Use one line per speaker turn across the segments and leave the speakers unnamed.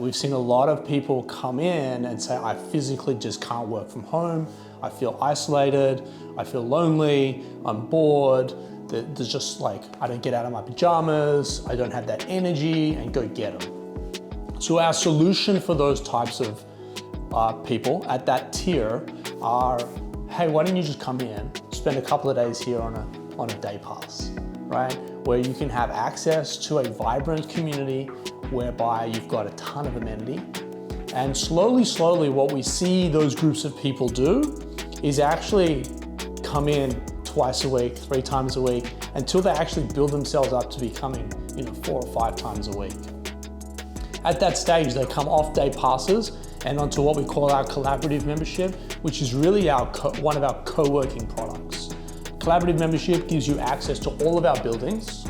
we've seen a lot of people come in and say, I physically just can't work from home. I feel isolated, I feel lonely, I'm bored. There's just like, I don't get out of my pajamas, I don't have that energy, and go get them. So our solution for those types of people at that tier are, hey, why don't you just come in, spend a couple of days here on a day pass, right? Where you can have access to a vibrant community whereby you've got a ton of amenity. And slowly, what we see those groups of people do is actually come in twice a week, 3 times a week, until they actually build themselves up to becoming 4 or 5 times a week. At that stage, they come off day passes and onto what we call our collaborative membership, which is really one of our co-working products. Collaborative membership gives you access to all of our buildings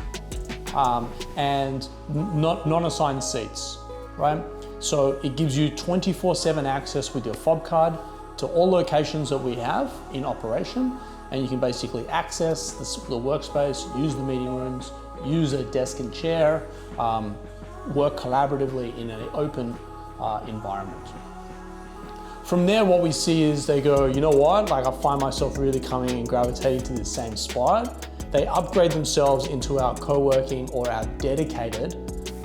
and non-assigned seats, right? So it gives you 24/7 access with your fob card to all locations that we have in operation, and you can basically access the workspace, use the meeting rooms, use a desk and chair, work collaboratively in an open environment. From there, what we see is they go, you know what, like I find myself really coming and gravitating to this same spot. They upgrade themselves into our co-working or our dedicated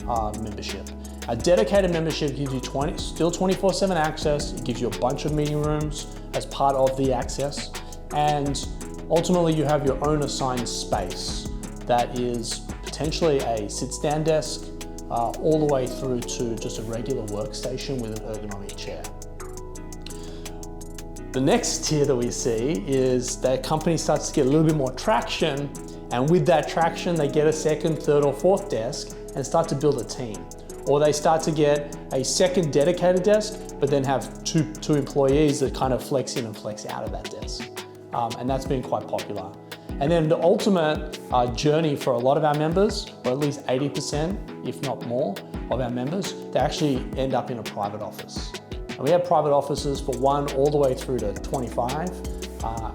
membership. A dedicated membership gives you still 24/7 access. It gives you a bunch of meeting rooms as part of the access. And ultimately you have your own assigned space that is potentially a sit-stand desk all the way through to just a regular workstation with an ergonomic chair. The next tier that we see is that company starts to get a little bit more traction, and with that traction, they get a second, third, or fourth desk and start to build a team. Or they start to get a second dedicated desk, but then have two employees that kind of flex in and flex out of that desk. And that's been quite popular. And then the ultimate journey for a lot of our members, or at least 80%, if not more, of our members, they actually end up in a private office. And we have private offices for 1 all the way through to 25,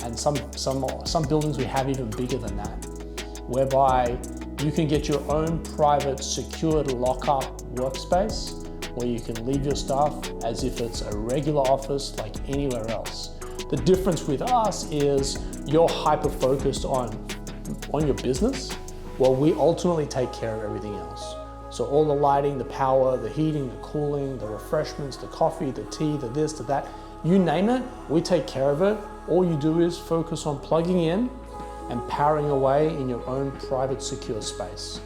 and some buildings we have even bigger than that, whereby you can get your own private secured lock-up workspace where you can leave your stuff as if it's a regular office like anywhere else. The difference with us is you're hyper-focused on your business, while we ultimately take care of everything else. So all the lighting, the power, the heating, the cooling, the refreshments, the coffee, the tea, the this, the that, you name it, we take care of it. All you do is focus on plugging in and powering away in your own private secure space.